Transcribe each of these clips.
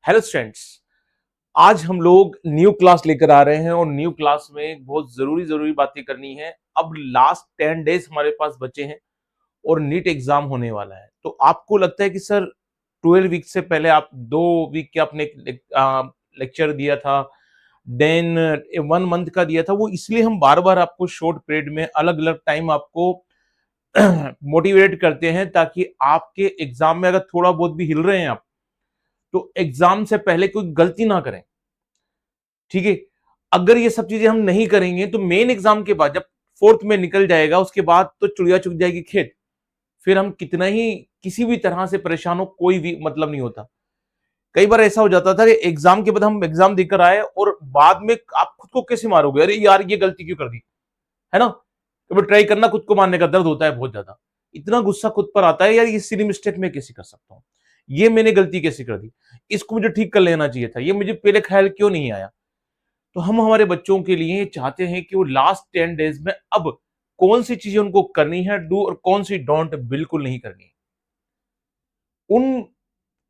Hello students. आज हम लोग न्यू क्लास लेकर आ रहे हैं और न्यू क्लास में बहुत जरूरी बातें करनी है। अब लास्ट 10 डेज हमारे पास बचे हैं और नीट एग्जाम होने वाला है। तो आपको लगता है कि सर 12 वीक से पहले आप 2 वीक के आपने लेक्चर दिया था, देन 1 मंथ का दिया था, वो इसलिए हम बार बार आपको शॉर्ट पीरियड में अलग अलग टाइम आपको मोटिवेट करते हैं ताकि आपके एग्जाम में अगर थोड़ा बहुत भी हिल रहे हैं आप, तो एग्जाम से पहले कोई गलती ना करें। ठीक है। अगर ये सब चीजें हम नहीं करेंगे तो मेन एग्जाम के बाद जब फोर्थ में निकल जाएगा उसके बाद तो चिड़िया चुग जाएगी खेत। फिर हम कितना ही किसी भी तरह से परेशान हो, कोई भी मतलब नहीं होता। कई बार ऐसा हो जाता था कि एग्जाम के बाद हम एग्जाम देकर आए और बाद में आप खुद को कैसे मारोगे, अरे यार ये गलती क्यों कर दी, है ना। कभी ट्राई करना, खुद को मारने का दर्द होता है बहुत ज्यादा। इतना गुस्सा खुद पर आता है, यार ये सिली मिस्टेक मैं कैसे कर सकता हूँ, ये मैंने गलती कैसे कर दी, इसको मुझे ठीक कर लेना चाहिए था, ये मुझे पहले ख्याल क्यों नहीं आया। तो हम हमारे बच्चों के लिए चाहते हैं कि वो लास्ट 10 डेज में अब कौन सी चीजें उनको करनी है डू और कौन सी डोंट बिल्कुल नहीं करनी है। उन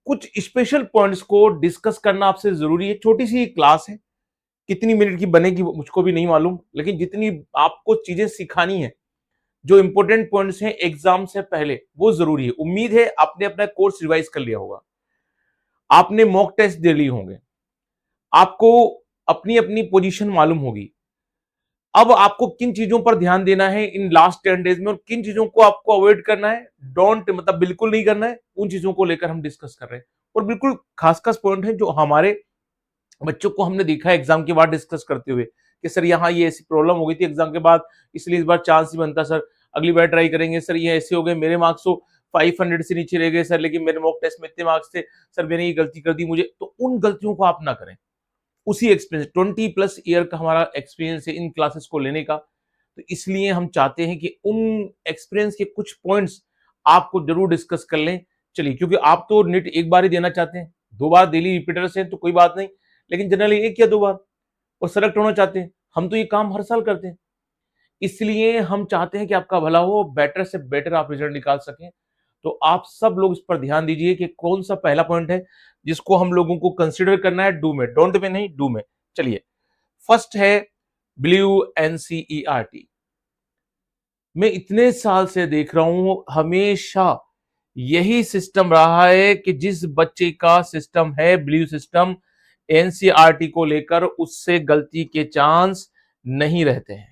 कुछ स्पेशल पॉइंट्स को डिस्कस करना आपसे जरूरी है। छोटी सी क्लास है, कितनी मिनट की बनेगी मुझको भी नहीं मालूम, लेकिन जितनी आपको चीजें सिखानी है, जो इंपॉर्टेंट पॉइंट्स हैं एग्जाम से पहले, वो जरूरी है। उम्मीद है आपने अपना कोर्स रिवाइज कर लिया होगा, आपने मॉक टेस्ट दे लिए होंगे, आपको अपनी अपनी पोजीशन मालूम होगी। अब आपको किन चीजों पर ध्यान देना है इन लास्ट 10 डेज में और किन चीजों को आपको अवॉइड करना है, डोंट मतलब बिल्कुल नहीं करना है, उन चीजों को लेकर हम डिस्कस कर रहे हैं। और बिल्कुल खास खास पॉइंट है जो हमारे बच्चों को हमने देखा है एग्जाम के बाद डिस्कस करते हुए कि सर यहाँ ये ऐसी प्रॉब्लम हो गई थी एग्जाम के बाद, इसलिए इस बार चांस नहीं बनता सर, अगली बार ट्राई करेंगे सर, ये ऐसे हो गए, मेरे मार्क्स तो 500 से नीचे रह गए सर, लेकिन मेरे मॉक टेस्ट में इतने मार्क्स थे सर, मैंने ये गलती कर दी मुझे। तो उन गलतियों को आप ना करें। उसी एक्सपीरियंस 20+ ईयर का हमारा एक्सपीरियंस है इन क्लासेस को लेने का। तो इसलिए हम चाहते हैं कि उन एक्सपीरियंस के कुछ पॉइंट्स आपको जरूर डिस्कस कर लें। चलिए, क्योंकि आप तो नीट एक बार ही देना चाहते हैं, 2 बार डेली रिपीटर्स हैं तो कोई बात नहीं, लेकिन जनरली 1 या 2 बार और सेलेक्ट होना चाहते हैं। हम तो ये काम हर साल करते हैं, इसलिए हम चाहते हैं कि आपका भला हो, बेटर से बेटर आप रिजल्ट निकाल सकें। तो आप सब लोग इस पर ध्यान दीजिए कि कौन सा पहला पॉइंट है जिसको हम लोगों को कंसिडर करना है, डू में, डोंट में नहीं, डू में। चलिए, फर्स्ट है ब्लू एनसीईआरटी। मैं इतने साल से देख रहा हूं, हमेशा यही सिस्टम रहा है कि जिस बच्चे का सिस्टम है ब्लू सिस्टम, एनसीईआरटी को लेकर उससे गलती के चांस नहीं रहते हैं।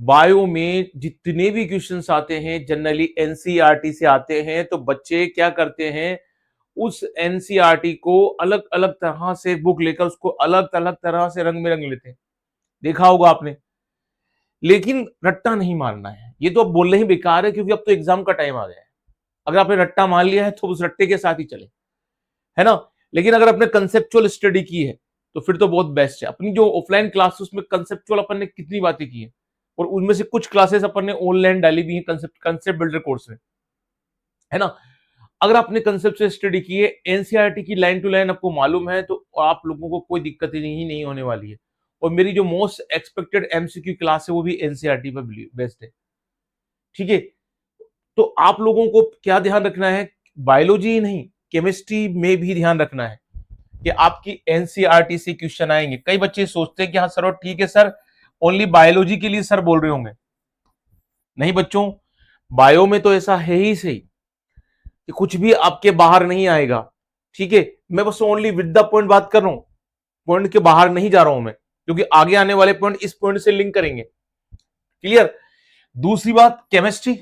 बायो में जितने भी क्वेश्चंस आते हैं जनरली एनसीईआरटी से आते हैं। तो बच्चे क्या करते हैं, उस एनसीईआरटी को अलग अलग तरह से बुक लेकर उसको अलग अलग तरह से रंग में रंग लेते हैं, देखा होगा आपने। लेकिन रट्टा नहीं मारना है, ये तो अब बोलने ही बेकार है क्योंकि अब तो एग्जाम का टाइम आ गया है। अगर आपने रट्टा मान लिया है तो उस रट्टे के साथ ही चले, है ना। लेकिन अगर आपने कंसेप्चुअल स्टडी की है तो फिर तो बहुत बेस्ट है। अपनी जो ऑफलाइन क्लास उसमें कंसेप्चुअल अपन ने कितनी बातें की है, और उनमें से कुछ क्लासेस अपन ने ऑनलाइन डाली भी है कंसेप्ट बिल्डर कोर्स में, है ना। अगर आपने कंसेप्ट से स्टडी की है, एनसीईआरटी की लाइन टू लाइन आपको मालूम है, तो आप लोगों को कोई दिक्कत ही नहीं होने वाली है। और मेरी जो मोस्ट एक्सपेक्टेड एमसीक्यू क्लास है वो भी एनसीईआरटी पर बेस्ड है। ठीक है। तो आप लोगों को क्या ध्यान रखना है, बायोलॉजी ही नहीं, केमिस्ट्री में भी ध्यान रखना है कि आपकी एनसीईआरटी से क्वेश्चन आएंगे। कई बच्चे सोचते हैं कि हाँ सर ठीक है सर, ओनली बायोलॉजी के लिए सर बोल रहे होंगे। नहीं बच्चों, बायो में तो ऐसा है ही सही कि कुछ भी आपके बाहर नहीं आएगा। ठीक है। मैं बस ओनली विद द पॉइंट बात कर रहा हूं, पॉइंट के बाहर नहीं जा रहा हूं मैं, क्योंकि आगे आने वाले पॉइंट इस पॉइंट से लिंक करेंगे। क्लियर। दूसरी बात, केमिस्ट्री।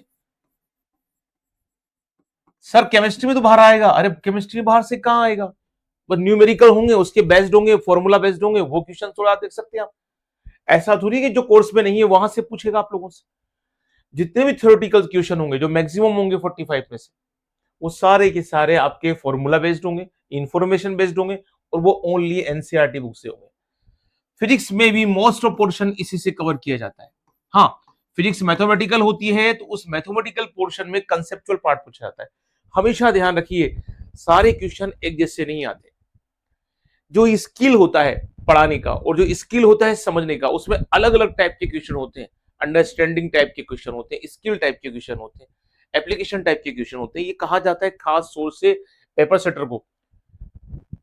सर केमिस्ट्री में तो बाहर आएगा, अरे केमिस्ट्री बाहर से कहां आएगा, बस न्यूमेरिकल होंगे, उसके बेस्ड होंगे, फॉर्मूला बेस्ड होंगे, वो क्वेश्चन थोड़ा देख सकते हैं आप। ऐसा थोड़ी कि जो कोर्स में नहीं है वहां से पूछेगा आप लोगों से। जितने भी थ्योरेटिकल क्वेश्चन होंगे जो मैक्सिमम होंगे 45 में से, वो सारे के सारे आपके फॉर्मूला बेस्ड होंगे, इंफॉर्मेशन बेस्ड होंगे, और वो ओनली एनसीईआरटी बुक से होंगे। फिजिक्स में भी मोस्ट ऑफ पोर्शन इसी से कवर किया जाता है। हाँ, फिजिक्स मैथमेटिकल होती है तो उस मैथमेटिकल पोर्शन में कंसेप्चुअल पार्ट पूछा जाता है। हमेशा ध्यान रखिए, सारे क्वेश्चन एक जैसे नहीं आते। जो स्किल होता है पढ़ाने का और जो स्किल होता है समझने का, उसमें अलग अलग टाइप के क्वेश्चन होते हैं। अंडरस्टैंडिंग टाइप के क्वेश्चन होते हैं, स्किल टाइप के क्वेश्चन होते हैं, एप्लीकेशन टाइप के क्वेश्चन होते हैं। ये कहा जाता है खास सोच से पेपर सेटर को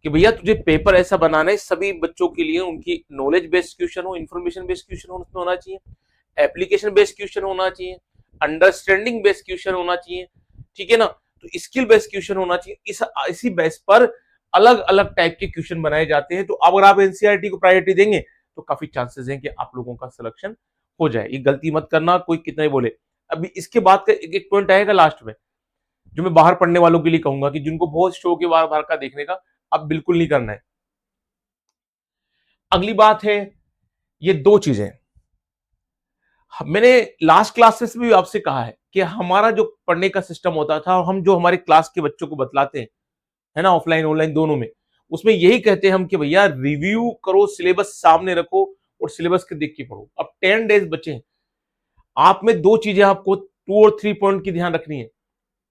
कि भैया तुझे पेपर ऐसा बनाना है सभी बच्चों के लिए, उनकी नॉलेज बेस्ड क्वेश्चन हो, इंफॉर्मेशन बेस्ड क्वेश्चन हो, उसमें होना चाहिए, एप्लीकेशन बेस्ड क्वेश्चन होना चाहिए, अंडरस्टैंडिंग बेस्ड क्वेश्चन होना चाहिए, ठीक है ना, तो स्किल बेस्ड क्वेश्चन होना चाहिए। इसी बेस पर अलग अलग टाइप के क्वेश्चन बनाए जाते हैं। तो अगर आप एनसीईआरटी को प्रायोरिटी देंगे तो काफी चांसेस हैं कि आप लोगों का सिलेक्शन हो जाए। ये गलती मत करना, कोई कितना ही बोले। अभी इसके बाद का एक पॉइंट आएगा लास्ट में, जो मैं बाहर पढ़ने वालों के लिए कहूंगा कि जिनको बहुत शौक है बाहर बाहर का देखने का, अब बिल्कुल नहीं करना है। अगली बात है ये दो चीजें, मैंने लास्ट क्लासेस में भी आपसे कहा है कि हमारा जो पढ़ने का सिस्टम होता था और हम जो हमारे क्लास के बच्चों को बतलाते हैं, है ना, ऑफलाइन ऑनलाइन दोनों में, उसमें यही कहते हैं हम कि भैया रिव्यू करो, सिलेबस सामने रखो और सिलेबस के देख के पढ़ो। अब 10 डेज बचे हैं, आप में दो चीजें आपको 2 और 3 पॉइंट की ध्यान रखनी है।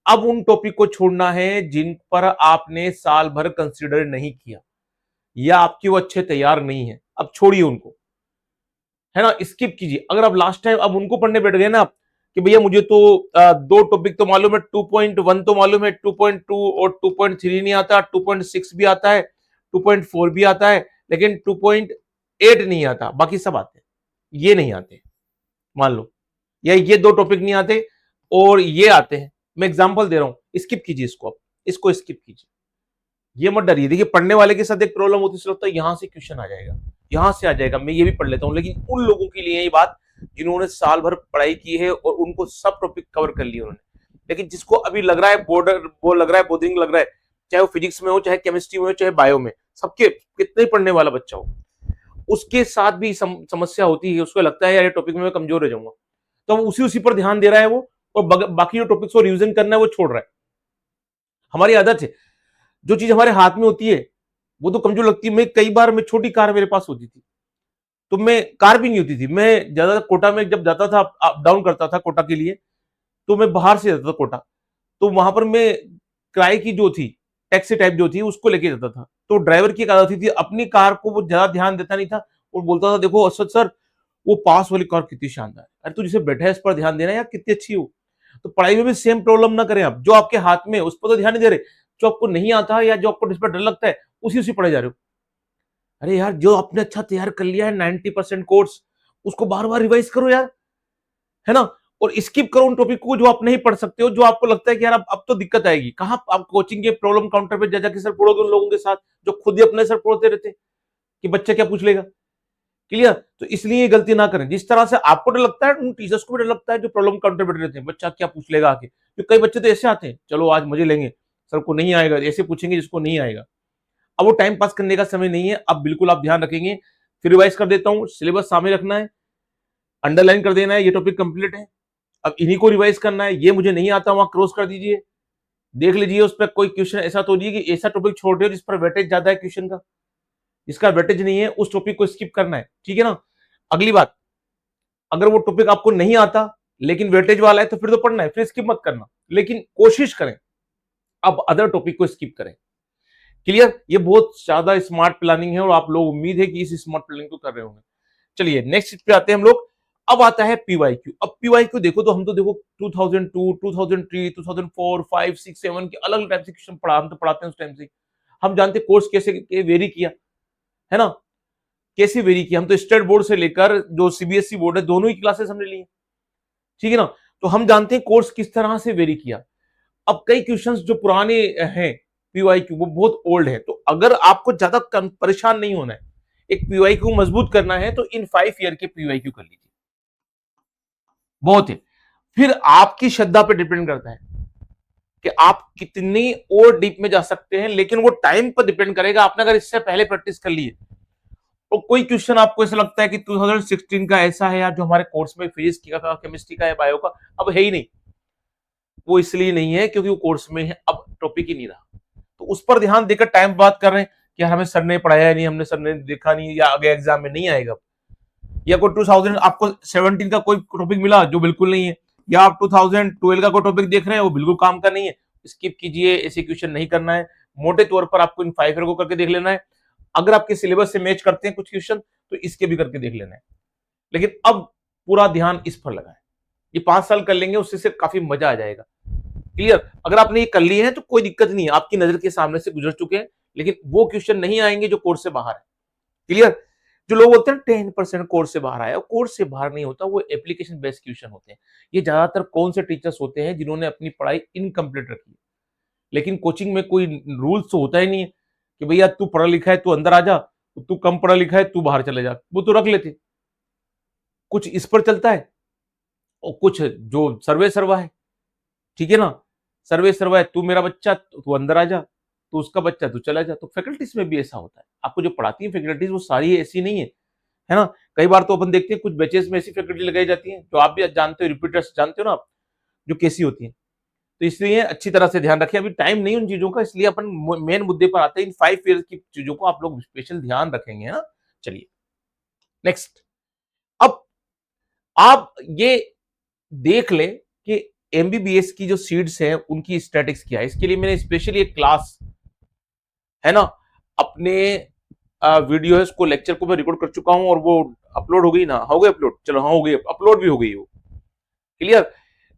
अब उन टॉपिक को छोड़ना है जिन पर आपने साल भर कंसिडर नहीं किया या आपके वो अच्छे तैयार नहीं है, अब छोड़िए उनको, है ना, स्किप कीजिए। अगर आप लास्ट टाइम अब उनको पढ़ने बैठ गए ना कि भैया मुझे तो दो टॉपिक तो मालूम है, 2.1 तो मालूम है, 2.2 और 2.3 नहीं आता, 2.6 भी आता है, 2.4 भी आता है, लेकिन 2.8 नहीं आता, बाकी सब आते हैं, ये नहीं आते मान लो, या ये दो टॉपिक नहीं आते और ये आते हैं। मैं एग्जांपल दे रहा हूं, स्किप कीजिए इसको, अब इसको स्किप कीजिए, ये मत डरिए। देखिए पढ़ने वाले के साथ एक प्रॉब्लम होती है, लगता है यहां से क्वेश्चन आ जाएगा, यहां से आ जाएगा, मैं ये भी पढ़ लेता हूं, लेकिन उन लोगों के लिए ये बात जिन्होंने साल भर पढ़ाई की है और उनको सब टॉपिक कवर कर लिए उन्होंने, लेकिन जिसको अभी लग रहा है बॉर्डर, वो लग रहा है बोरिंग लग रहा है, चाहे वो फिजिक्स में हो, चाहे केमिस्ट्री में हो, चाहे बायो में, सबके कितने ही पढ़ने वाला बच्चा हो, उसके साथ भी समस्या होती है, उसको लगता है यार ये टॉपिक में मैं कमजोर हो जाऊंगा, तो उसी उसी पर ध्यान दे रहा है वो, और बाकी जो टॉपिक्स को रिविजन करना है वो छोड़ रहा है। हमारी आदत है, जो चीज हमारे हाथ में होती है वो तो कमजोर लगती है। मैं कई बार, मैं छोटी कार मेरे पास होती थी, तो मैं कार भी नहीं होती थी, मैं ज्यादा कोटा में जब जाता था, अप डाउन करता था कोटा के लिए, तो मैं बाहर से जाता था कोटा, तो वहां पर मैं किराए की जो थी, टैक्सी टाइप जो थी, उसको लेके जाता था। तो ड्राइवर की एक आदत थी, अपनी कार को वो ज्यादा ध्यान देता नहीं था और बोलता था देखो असद सर वो पास वाली कार कितनी शानदार है, अरे तू जिसे बैठा है इस पर ध्यान देना यार, कितनी अच्छी हो। तो पढ़ाई में भी सेम प्रॉब्लम ना करें आप, जो आपके हाथ में उस पर तो ध्यान नहीं दे रहे, जो आपको नहीं आता या जो आपको जिस पर डर लगता है उसी उसी पढ़े जा रहे हो। अरे यार जो आपने अच्छा तैयार कर लिया है 90% कोर्स, उसको बार बार रिवाइज करो यार, है ना, और स्किप करो उन टॉपिक को जो आप नहीं पढ़ सकते हो, जो आपको लगता है कि यार अब तो दिक्कत आएगी। कहां आप कोचिंग के प्रॉब्लम काउंटर पे जा जाके सर पढ़ोगे उन लोगों के साथ जो खुद ही अपने सर पढ़ते रहते हैं कि बच्चा क्या पूछ लेगा। क्लियर, तो इसलिए ये गलती ना करें। जिस तरह से आपको डर लगता है उन टीचर्स को भी डर लगता है जो प्रॉब्लम काउंटर बैठे रहते हैं, बच्चा क्या पूछ लेगा आके। तो कई बच्चे तो ऐसे आते हैं, चलो आज मजे लेंगे, सर को नहीं आएगा, ऐसे पूछेंगे जिसको नहीं आएगा। अब वो टाइम पास करने का समय नहीं है, अब बिल्कुल आप ध्यान रखेंगे। फिर रिवाइज कर देता हूँ, सिलेबस सामने रखना है, अंडरलाइन कर देना है, ये टॉपिक कंप्लीट है, अब इन्हीं को रिवाइज करना है। ये मुझे नहीं आता, वहां क्रॉस कर दीजिए, देख लीजिए उस पर कोई क्वेश्चन ऐसा तो नहीं कि ऐसा टॉपिक छोड़ रहे हो जिस पर वेटेज ज्यादा है क्वेश्चन का, जिसका वेटेज नहीं है उस टॉपिक को स्किप करना है, ठीक है ना। अगली बात, अगर वो टॉपिक आपको नहीं आता लेकिन वेटेज वाला है तो फिर तो पढ़ना है, फिर स्किप मत करना, लेकिन कोशिश करें अब अदर टॉपिक को स्किप करें। क्लियर, ये बहुत ज्यादा स्मार्ट प्लानिंग है और आप लोग उम्मीद है कि इस स्मार्ट प्लानिंग को कर रहे होंगे। चलिए नेक्स्ट पे आते हैं हम लोग। अब आता है पीवाईक्यू। अब पीवाईक्यू देखो तो हम तो देखो 2002, 2003, 2004, 5, 6, 7 के अलग टाइप से क्वेश्चन पढ़ा, हम तो पढ़ाते हैं उस टाइम से, हम जानते कोर्स कैसे वेरी किया, है ना, कैसे वेरी किया। हम तो स्टेट बोर्ड से लेकर जो सीबीएसई बोर्ड है दोनों ही क्लासेस हमने ली, ठीक है ना, तो हम जानते हैं कोर्स किस तरह से वेरी किया। अब कई क्वेश्चंस जो पुराने हैं पीवाईक्यू वो बहुत ओल्ड है, तो अगर आपको ज्यादा परेशान नहीं होना है, एक पीवाईक्यू मजबूत करना है, तो इन 5 ईयर के पीवाईक्यू कर लीजिए, बहुत है। फिर आपकी श्रद्धा पे डिपेंड करता है कि आप कितनी और डीप में जा सकते हैं, लेकिन वो टाइम पर डिपेंड करेगा। आपने अगर इससे पहले प्रैक्टिस कर ली है तो कोई क्वेश्चन आपको ऐसा लगता है कि 2016 का ऐसा है यार जो हमारे कोर्स में फिजिक्स का था, केमिस्ट्री का है, बायो का, अब है ही नहीं, वो इसलिए नहीं है क्योंकि वो कोर्स में है, अब टॉपिक ही नहीं रहा, तो उस पर ध्यान देकर टाइम बात कर रहे हैं कि हमें सर ने पढ़ाया नहीं, हमने सर ने देखा नहीं, या आगे एग्जाम में नहीं आएगा, या कोई 2000 आपको 17 का कोई टॉपिक मिला जो बिल्कुल नहीं है, या आप 2012 का कोई टॉपिक देख रहे हैं वो बिल्कुल काम का नहीं है, स्किप कीजिए, ऐसे क्वेश्चन नहीं करना है। मोटे तौर पर आपको इन 5 ईयर को करके देख लेना है। अगर आपके सिलेबस से मैच करते हैं कुछ क्वेश्चन तो इसके भी करके देख लेना है, लेकिन अब पूरा ध्यान इस पर लगाए। ये 5 साल कर लेंगे, उससे से काफी मजा आ जाएगा। क्लियर, अगर आपने ये कर लिए हैं तो कोई दिक्कत नहीं है, आपकी नजर के सामने से गुजर चुके हैं, लेकिन वो क्वेश्चन नहीं आएंगे जो कोर्स से बाहर है। क्लियर? जो लोग बोलते हैं 10% कोर्स से बाहर आया, कोर्स से बाहर नहीं होता, वो एप्लीकेशन बेस्ड क्वेश्चन होते हैं। ये ज्यादातर कौन से टीचर्स होते हैं जिन्होंने अपनी पढ़ाई इनकम्प्लीट रखी है। लेकिन कोचिंग में कोई रूल्स तो होता ही नहीं है कि भैया तू पढ़ा लिखा है तू अंदर आ जा, तू कम पढ़ा लिखा है तू बाहर चले जा। वो तो रख लेते, कुछ इस पर चलता है और कुछ जो सर्वे सर्वा है। ठीक है ना? सर्वे सर्वा है, तू मेरा बच्चा तू अंदर आ जा, तू उसका बच्चा तू चला जा। तो फैकल्टीज में भी ऐसा होता है। आपको जो पढ़ाती है फैकल्टीज वो सारी ऐसी नहीं है ना? कई बार तो अपन देखते हैं कुछ बैचेस में ऐसी फैकल्टी लगाई जाती है जो आप भी जानते हो, रिपीटर्स जानते हो ना आप, जो कैसी होती है। तो इसलिए अच्छी तरह से ध्यान रखें। अभी टाइम नहीं उन चीजों का, इसलिए अपन मेन मुद्दे पर आते हैं। इन 5 ईयर की चीजों को आप लोग स्पेशल ध्यान रखेंगे, है ना? चलिए नेक्स्ट। अब आप ये देख ले कि एमबीबीएस की जो सीट्स हैं उनकी स्टैटिक्स क्या है। इसके लिए मैंने स्पेशली एक क्लास, है ना, अपने वीडियो है उसको, लेक्चर को मैं रिकॉर्ड कर चुका हूं और वो अपलोड हो गई ना? हो गई अपलोड? चलो हाँ हो गई, अपलोड भी हो गई वो। क्लियर?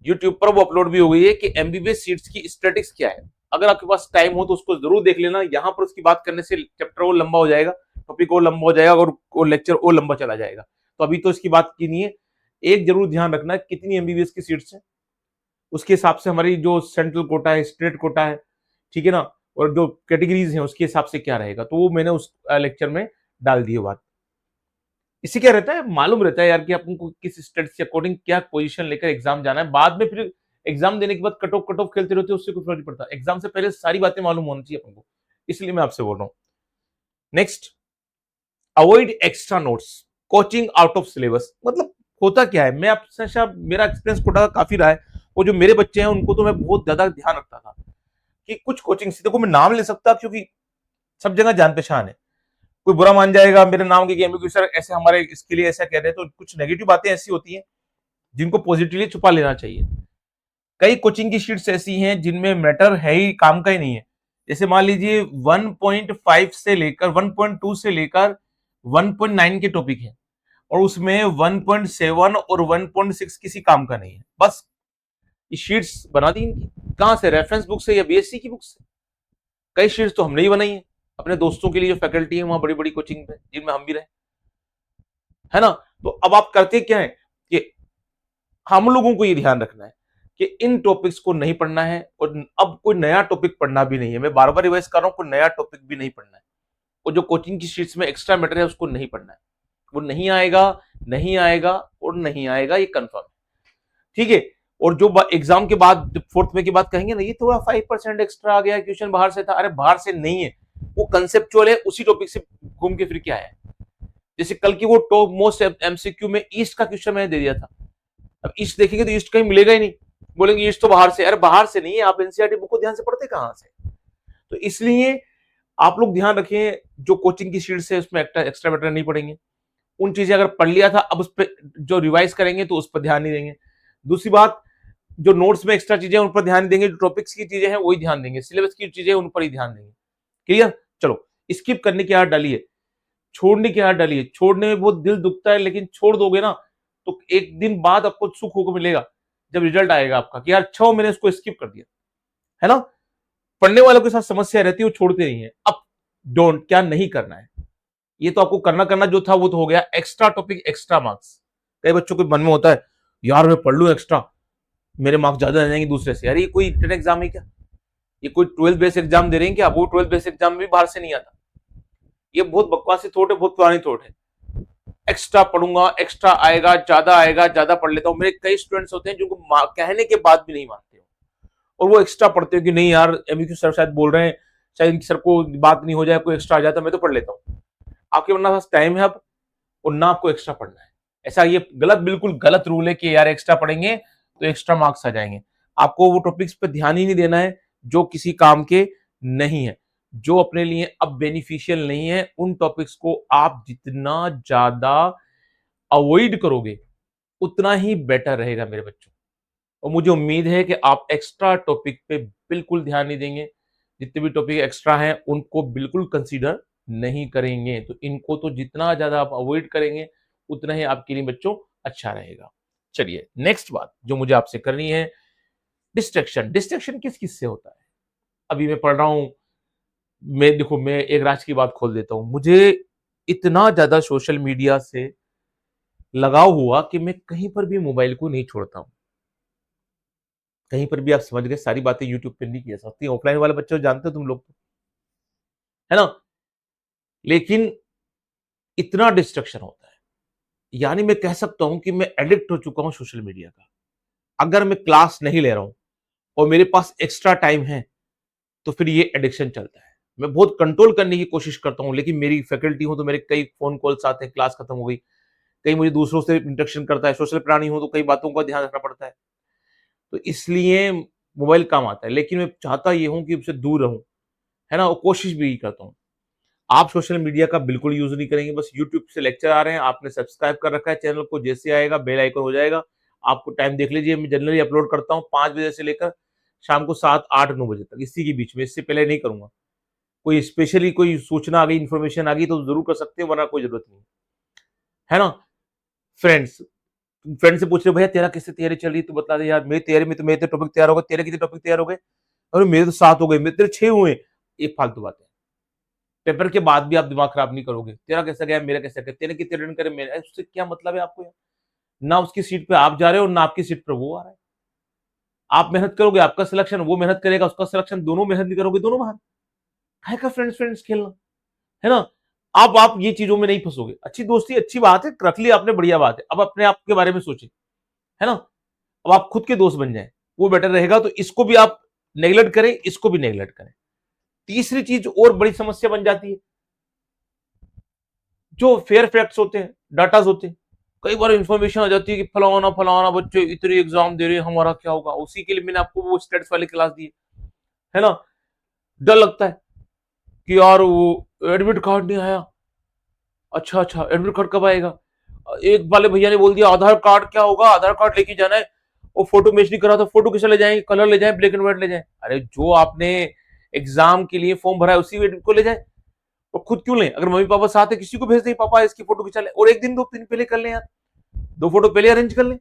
यूट्यूब पर वो अपलोड भी हो गई है कि एमबीबीएस सीट्स की स्टैटिक्स क्या है। अगर आपके पास टाइम हो तो उसको जरूर देख लेना। यहां पर उसकी बात करने से चैप्टर और लंबा हो जाएगा, टॉपिक और लंबा हो जाएगा और लेक्चर और लंबा चला जाएगा। तो अभी तो इसकी बात की नहीं है। एक जरूर ध्यान रखना है कितनी एमबीबीएस की सीट्स है, उसके हिसाब से हमारी जो सेंट्रल कोटा है, स्टेट कोटा है, ठीक है ना, और जो कैटेगरीज हैं उसके हिसाब से क्या रहेगा। तो वो मैंने उस लेक्चर में डाल दी है बात। इससे क्या रहता है, मालूम रहता है यार कि आपको किस स्टेट के अकॉर्डिंग क्या पोजीशन लेकर एग्जाम जाना है। बाद में फिर एग्जाम देने के बाद कट ऑफ खेलते रहते हो, उससे कोई फर्क नहीं पड़ता। एग्जाम से पहले सारी बातें मालूम होनी चाहिए अपन को, इसलिए मैं आपसे बोल रहा हूँ। Next, avoid extra notes, coaching out of syllabus. मतलब होता क्या है, मैं आपसे मेरा एक्सपीरियंस कोटा का काफी रहा है, और जो मेरे बच्चे हैं उनको तो मैं बहुत ज्यादा ध्यान रखता था कि कुछ कोचिंग से, देखो मैं नाम ले सकता क्योंकि सब जगह जान पहचान है, कोई बुरा मान जाएगा मेरे नाम की कि सर ऐसे हमारे इसके लिए ऐसा कह रहे हैं। तो कुछ नेगेटिव बातें ऐसी होती हैं जिनको पॉजिटिवली छुपा लेना चाहिए। कई कोचिंग की शीट्स ऐसी हैं जिनमें मैटर है ही काम का ही नहीं है। जैसे मान लीजिए 1.5 से लेकर 1.2 से लेकर 1.9 के टॉपिक है, और उसमें 1.7 और 1.6 किसी काम का नहीं है। बस ये शीट्स बना दी इनकी, कहां से? रेफरेंस बुक से या बीएससी की बुक से। कई शीट्स तो हमने ही बनाई है अपने दोस्तों के लिए, जो फैकल्टी है वहां बड़ी बड़ी कोचिंग पे जिनमें हम भी रहे, है ना। तो अब आप करते क्या है कि हम लोगों को ये ध्यान रखना है कि इन टॉपिक्स को नहीं पढ़ना है, और अब कोई नया टॉपिक पढ़ना भी नहीं है। मैं बार बार रिवाइज कर रहा हूं, कोई नया टॉपिक भी नहीं पढ़ना है, और जो कोचिंग की शीट्स में एक्स्ट्रा मैटर है उसको नहीं पढ़ना है। वो नहीं आएगा, नहीं आएगा और नहीं आएगा, ये कंफर्म है। ठीक है? और जो एग्जाम के बाद फोर्थ में की बात कहेंगे ना, ये थोड़ा 5% एक्स्ट्रा आ गया, क्वेश्चन बाहर से था, अरे बाहर से नहीं है, वो कंसेप्चुअल है, उसी टॉपिक से घूम के फिर के आया है। जैसे कल की वो टॉप मोस्ट एमसीक्यू में ईस्ट का क्वेश्चन मैंने दे दिया था। अब ईस्ट देखेंगे तो ईस्ट कहीं मिलेगा ही नहीं, बोलेंगे ईस्ट तो बाहर से। अरे बाहर से नहीं है, आप एनसीईआरटी बुक को ध्यान से पढ़ते कहां से? तो इसलिए आप लोग ध्यान रखें, जो कोचिंग की शीट्स है उसमें एक्स्ट्रा मैटर नहीं पढ़ेंगे। उन चीजें अगर पढ़ लिया था, अब उस पर जो रिवाइज करेंगे तो उस पर ध्यान नहीं देंगे। दूसरी बात, जो नोट्स में एक्स्ट्रा चीजें उन पर ध्यान देंगे, जो टॉपिक्स की चीजें हैं वही ध्यान देंगे, सिलेबस की चीजें उन पर ही ध्यान देंगे। क्लियर? चलो, स्किप करने की आदत डालिए, छोड़ने की आदत डालिए। छोड़ने में बहुत दिल दुखता है, लेकिन छोड़ दोगे ना तो एक दिन बाद आपको सुख होकर मिलेगा जब रिजल्ट आएगा आपका कि यार अच्छा मैंने इसको स्किप कर दिया, है ना। पढ़ने वालों के साथ समस्या रहती है, वो छोड़ते नहीं है। अब डोंट, क्या नहीं करना है, ये तो आपको करना करना जो था वो तो हो गया। Extra topic, extra marks. कई बच्चों के मन में होता है यार मैं पढ़ लूं एक्स्ट्रा, मेरे मार्क्स ज्यादा आ जाएंगे दूसरे से। यार ये कोई रिटन एग्जाम है क्या? ये कोई 12 बेस एग्जाम दे रहे हैं क्या? वो 12 बेस एग्जाम भी बाहर से नहीं आता। ये बहुत बकवासी थॉट है, बहुत पुरानी थॉट है। एक्स्ट्रा पढ़ूंगा, एक्स्ट्रा आएगा, ज्यादा पढ़ लेता हूँ। मेरे कई स्टूडेंट्स होते हैं जिनको कहने के बाद भी नहीं मानते हो, और वो एक्स्ट्रा पढ़ते हो कि नहीं यार एमक्यू सर शायद बोल रहे हैं, शायद सर को बात नहीं हो जाए, कोई एक्स्ट्रा आ जाता, मैं तो पढ़ लेता हूँ। आपके पास टाइम है अब, और ना आपको एक्स्ट्रा पढ़ना है। ऐसा ये गलत, बिल्कुल गलत रूल है कि यार एक्स्ट्रा पढ़ेंगे तो एक्स्ट्रा मार्क्स आ जाएंगे। आपको वो टॉपिक्स पे ध्यान ही नहीं देना है जो किसी काम के नहीं है, जो अपने लिए अब बेनिफिशियल नहीं है। उन टॉपिक्स को आप जितना ज्यादा अवॉइड करोगे उतना ही बेटर रहेगा मेरे बच्चों। और मुझे उम्मीद है कि आप एक्स्ट्रा टॉपिक पे बिल्कुल ध्यान नहीं देंगे, जितने भी टॉपिक एक्स्ट्रा हैं उनको बिल्कुल कंसीडर नहीं करेंगे। तो इनको तो जितना ज्यादा आप अवॉइड करेंगे उतना ही आपके लिए बच्चों अच्छा रहेगा। चलिए नेक्स्ट बात जो मुझे आपसे करनी है, डिस्ट्रैक्शन। डिस्ट्रैक्शन किस किस से होता है? अभी मैं पढ़ रहा हूं, मैं एक राज की बात खोल देता हूँ। मुझे इतना ज़्यादा सोशल मीडिया से लगाव हुआ कि मैं कहीं पर भी मोबाइल को नहीं छोड़ता हूँ। कहीं पर भी आप समझ गए, सारी बातें यूट्यूब पे नहीं की जा सकती। ऑफलाइन वाले बच्चे तो जानते हो तुम लोग, है ना? लेकिन इतना डिस्ट्रैक्शन होता है। यानी मैं कह सकता हूँ कि मैं एडिक्ट हो चुका हूँ सोशल मीडिया का। अगर मैं क्लास नहीं ले रहा हूँ और मेरे पास एक्स्ट्रा टाइम है, तो फिर ये एडिक्शन चलता है। मैं बहुत कंट्रोल करने की कोशिश करता हूँ, लेकिन मेरी फैकल्टी हूँ तो मेरे कई फ़ोन कॉल्स आते हैं, क्लास खत्म हो गई। कहीं मुझे दूसरों से इंटरेक्शन करता है, सोशल प्राणी हूँ तो कई बातों का ध्यान रखना पड़ता है। तो इसलिए मोबाइल काम आता है, लेकिन मैं चाहता ये हूँ कि उससे दूर रहूँ, है ना? और कोशिश भी यही करता हूँ। आप सोशल मीडिया का बिल्कुल यूज़ नहीं करेंगे, बस यूट्यूब से लेक्चर आ रहे हैं, आपने सब्सक्राइब कर रखा है चैनल को, जैसे आएगा बेल आइकन हो जाएगा, आपको टाइम देख लीजिए। मैं जनरली अपलोड करता हूँ 5 बजे से लेकर शाम को 7, 8, 9 बजे तक, इसी के बीच में, इससे पहले नहीं करूँगा। कोई स्पेशली कोई सूचना आ गई, इन्फॉर्मेशन आ गई तो ज़रूर कर सकते हैं, वरना कोई ज़रूरत नहीं, है ना? फ्रेंड्स फ्रेंड से पूछ रहे हो, भैया तेरा कैसे तैयारी चल रही है? तू बता दे यार, मेरी तैयारी में तो मेरे तो टॉपिक तैयार हो गए, तेरे कितने टॉपिक तैयार हो गए? अरे मेरे तो 7 हो गए, मेरे तेरे 6 हुए। ये फालतू बातें। पेपर के बाद भी आप दिमाग खराब नहीं करोगे। तेरा कैसा गया? मेरा कैसा गया? तेने कितने रन करे? मेरे उससे क्या मतलब है आपको यार? ना उसकी सीट पे आप जा रहे हो, ना आपकी सीट पर वो आ रहा है। आप मेहनत करोगे, आपका सिलेक्शन, वो मेहनत करेगा, उसका सिलेक्शन, दोनों मेहनत नहीं करोगे, दोनों बाहर। काहे का फ्रेंड्स फ्रेंड्स खेलना, है ना? अब आप ये चीज़ों में नहीं फँसोगे। अच्छी दोस्ती अच्छी बात है, रख ली आपने, बढ़िया बात है। अब अपने आप के बारे में सोचिए, है ना? अब आप खुद के दोस्त बन जाएँ, वो बेटर रहेगा। तो इसको भी आप नेगलेक्ट करें, इसको भी नेगलेक्ट करें। तीसरी चीज़ और बड़ी समस्या बन जाती है, जो फेयर फैक्ट्स होते हैं, डाटाज़ होते हैं। कई बार इंफॉर्मेशन आ जाती है कि फलाना-फलाना बच्चे इतने एग्ज़ाम दे रहे हैं, हमारा क्या होगा? उसी के लिए मैंने आपको वो स्टेट्स वाली क्लास दी है ना? डर लगता है कि यार वो एडमिट कार्ड नहीं आया। अच्छा, एडमिट कार्ड कब आएगा? एक वाले भैया ने बोल दिया आधार कार्ड क्या होगा? आधार कार्ड लेके जाना है। वो फोटो मैच नहीं करा तो फोटो कैसे ले जाएँगे? कलर ले जाएँ, ब्लैक एंड व्हाइट ले जाएँ? अरे जो आपने एग्ज़ाम के लिए फॉर्म भरा है उसी में को ले जाएँ। और खुद क्यों लें? अगर मम्मी-पापा साथ है किसी को भेज दें, पापा इसकी फोटो खिंचा ले, और 1 दिन 2 दिन पहले कर लें यार। 2 फोटो पहले अरेंज कर लें।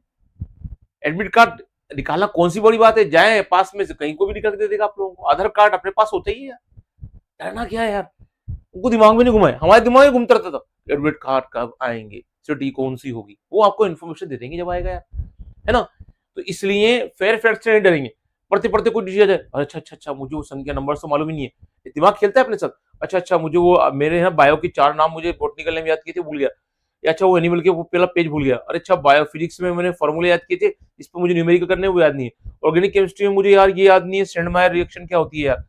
एडमिट कार्ड निकालना कौन सी बड़ी बात है? जाएँ पास में से कहीं को भी निकाल के दे देगा आप लोगों को। आधार कार्ड अपने पास होता ही है यार। डरना क्या है यार? उनको दिमाग में नहीं घुमाए, हमारे दिमाग में घूमता रहता था। एडमिट कार्ड कब आएँगे? सिटी कौन सी होगी? वो आपको इन्फॉर्मेशन दे देंगे जब आएगा यार, है ना? तो इसलिए फेयर फैक्ट से नहीं डरेंगे। पढ़ते-पढ़ते कोई डिसीजन है, अच्छा, मुझे वो संख्या नंबर तो मालूम ही नहीं है। ये दिमाग खेलता है अपने साथ। अच्छा, मुझे वो मेरे यहाँ बायो के 4 नाम मुझे बॉटनी का नेम याद किए थे, भूल गया। या अच्छा वो एनिमल के वो पहला पेज भूल गया। अरे अच्छा बायो फिजिक्स में मैंने फॉर्मूले याद किए थे, इस पे मुझे न्यूमेरिकल करने हैं वो याद नहीं है। ऑर्गेनिक केमिस्ट्री में मुझे यार ये याद नहीं है सेंडमायर रिएक्शन क्या होती है यार।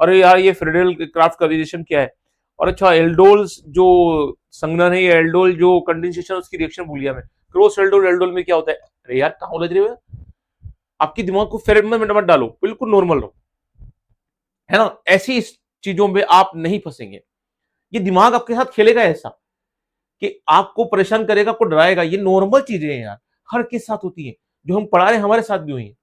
अरे यार ये फ्रीडेल क्राफ्ट का रिएक्शन क्या है? और अच्छा एल्डोल्स जो संघनन है, ये एल्डोल जो कंडेंसेशन उसकी रिएक्शन भूल गया मैं। क्रॉस एल्डोल, एल्डोल में क्या होता है? अरे यार कहाँ उलझ रहे हो यार? आपके दिमाग को फेर में मत डालो, बिल्कुल नॉर्मल रहो, है ना? ऐसी चीजों में आप नहीं फंसेंगे। ये दिमाग आपके साथ खेलेगा ऐसा कि आपको परेशान करेगा, आपको डराएगा। ये नॉर्मल चीजें हैं यार, हर किस साथ होती है। जो हम पढ़ा रहे हैं हमारे साथ भी हुई है,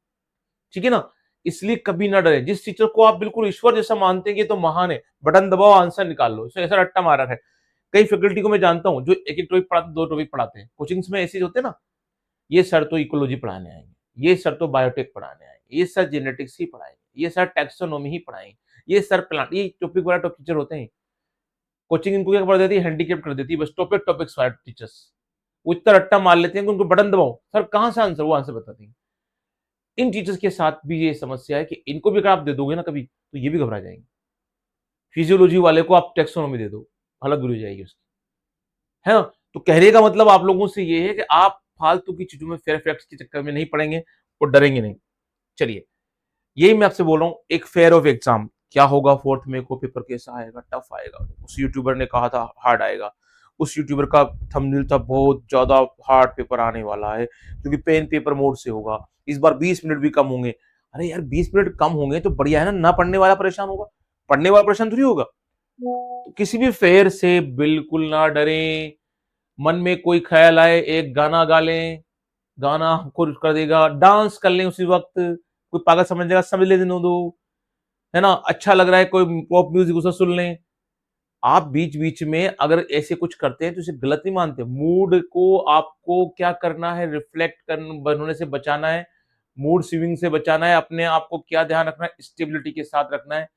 ठीक है ना? इसलिए कभी ना डरे। जिस टीचर को आप बिल्कुल ईश्वर जैसा मानते हैं कि ये तो महान है, बटन दबाओ आंसर निकाल लो, इसमें ऐसा रट्टा मारा है। कई फैकल्टी को मैं जानता हूँ जो एक एक टॉपिक पढ़ाते, 2 टॉपिक पढ़ाते हैं। कोचिंग्स में ऐसे होते हैं ना, ये सर तो इकोलॉजी पढ़ाने आएंगे, ये सर तो बायोटेक पढ़ाने आएंगे, ये सर जेनेटिक्स ही पढ़ाएंगे, ये सर टैक्सोनॉमी ही पढ़ाएंगे, ये सर प्लांट, ये टॉपिक वाला टीचर होते हैं। कोचिंग इनको क्या कर देती है? हैंडीकेप कर देती है। बस टॉपिक्स वाले टीचर्स वो इतना रट्टा मार लेते हैं कि उनको बटन दबाओ, सर कहाँ से आंसर, वो आंसर बताते हैं। इन टीचर्स के साथ भी ये समस्या है कि इनको भी अगर आप दे दोगे ना कभी, तो ये भी घबरा जाएंगे। फिजियोलॉजी वाले को आप टैक्सोनॉमी दे दो, हालत बुरी हो जाएगी उसकी, है ना? तो कहने का मतलब आप लोगों से ये है कि आप फालतू की चीजों में फेयर फैक्ट्स के चक्कर में नहीं पड़ेंगे और डरेंगे नहीं। चलिए, यही मैं आपसे बोल रहा हूँ, एक फेयर ऑफ एग्जाम क्या होगा, 4th में को पेपर कैसा आएगा, टफ आएगा। उस यूट्यूबर ने कहा था हार्ड आएगा, उस यूट्यूबर का थंबनेल था बहुत ज्यादा हार्ड पेपर आने वाला है क्योंकि पेन पेपर मोड से होगा, इस बार 20 मिनट भी कम होंगे। अरे यार 20 मिनट कम होंगे तो बढ़िया है ना पढ़ने वाला परेशान होगा, पढ़ने वाला परेशान थोड़ी होगा। तो किसी भी फेयर से बिल्कुल ना डरें। मन में कोई ख्याल आए एक गाना गा लें, गाना खुद कर देगा, डांस कर लें उसी वक्त, कोई पागल समझ लेगा, समझ ले देने दो, है ना? अच्छा लग रहा है कोई पॉप म्यूजिक उसे सुन लें। आप बीच-बीच में अगर ऐसे कुछ करते हैं तो इसे गलत नहीं मानते। मूड को आपको क्या करना है, रिफ्लेक्ट होने से बचाना है, मूड स्विंग से बचाना है, अपने आप को क्या ध्यान रखना है, स्टेबिलिटी के साथ रखना है।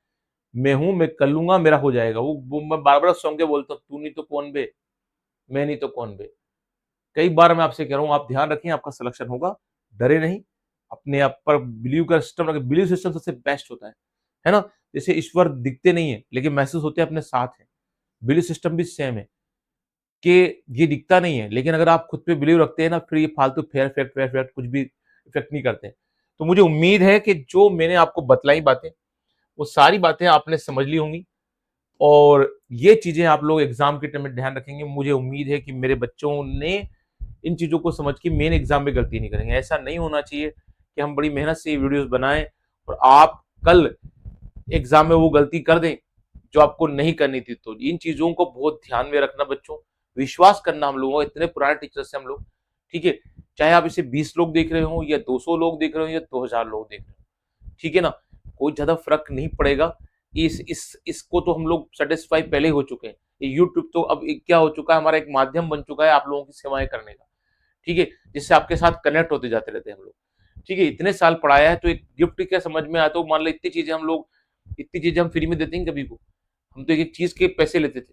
मैं हूँ, मैं कर लूंगा, मेरा हो जाएगा। वो मैं बार बार सॉन्ग के बोलता हूँ, तू नहीं तो कौन बे, मैं नहीं तो कौन बे। कई बार मैं आपसे कह रहा हूँ, आप ध्यान रखें, आपका सिलेक्शन होगा, डरे नहीं, अपने आप पर बिलीव का सिस्टम रखें। बिलीव सिस्टम सबसे बेस्ट होता है ना? जैसे ईश्वर दिखते नहीं है लेकिन महसूस होते हैं, अपने साथ है। बिलीव सिस्टम भी सेम है कि ये दिखता नहीं है, लेकिन अगर आप खुद पे बिलीव रखते हैं ना, फिर ये फालतू फेयर इफेक्ट वेयर इफेक्ट कुछ भी इफेक्ट नहीं करते। तो मुझे उम्मीद है कि जो मैंने आपको बतलाई बातें, वो सारी बातें आपने समझ ली होंगी, और ये चीजें आप लोग एग्जाम के टाइम में ध्यान रखेंगे। मुझे उम्मीद है कि मेरे बच्चों ने इन चीजों को समझ के मेन एग्जाम में गलती नहीं करेंगे। ऐसा नहीं होना चाहिए कि हम बड़ी मेहनत से ये वीडियोस बनाएं और आप कल एग्जाम में वो गलती कर दें जो आपको नहीं करनी थी। तो इन चीजों को बहुत ध्यान में रखना बच्चों, विश्वास करना हम लोगों, इतने पुराने टीचर्स से हम लोग, ठीक है? चाहे आप इसे 20 लोग देख रहे हो या 200 लोग देख रहे हो या 2000 लोग देख रहे हो, ठीक है ना? कोई ज्यादा फर्क नहीं पड़ेगा। इसको तो हम लोग सेटिस्फाई पहले ही हो चुके हैं। ये यूट्यूब तो अब क्या हो चुका है, हमारा एक माध्यम बन चुका है आप लोगों की सेवाएं करने का, ठीक है? जिससे आपके साथ कनेक्ट होते जाते रहते हैं हम लोग, ठीक है? इतने साल पढ़ाया है तो एक गिफ्ट क्या समझ में आता है? मान लो इतनी चीजें हम फ्री में देते हैं कभी को? हम तो एक एक चीज के पैसे लेते थे,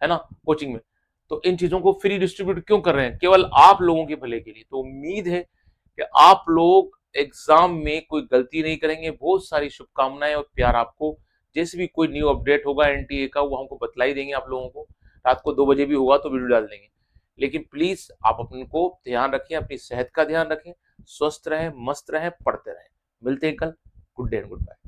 है ना, कोचिंग में। तो इन चीजों को फ्री डिस्ट्रीब्यूट क्यों कर रहे हैं? केवल आप लोगों के भले के लिए। तो उम्मीद है कि आप लोग एग्जाम में कोई गलती नहीं करेंगे। बहुत सारी शुभकामनाएं और प्यार आपको। जैसे भी कोई न्यू अपडेट होगा एनटीए का, वो हमको बतला ही देंगे आप लोगों को। रात को 2 बजे भी होगा तो वीडियो डाल देंगे। लेकिन प्लीज आप अपने को ध्यान रखें, अपनी सेहत का ध्यान रखें, स्वस्थ रहें, मस्त रहें, पढ़ते रहें। मिलते हैं कल। Good day and good bye.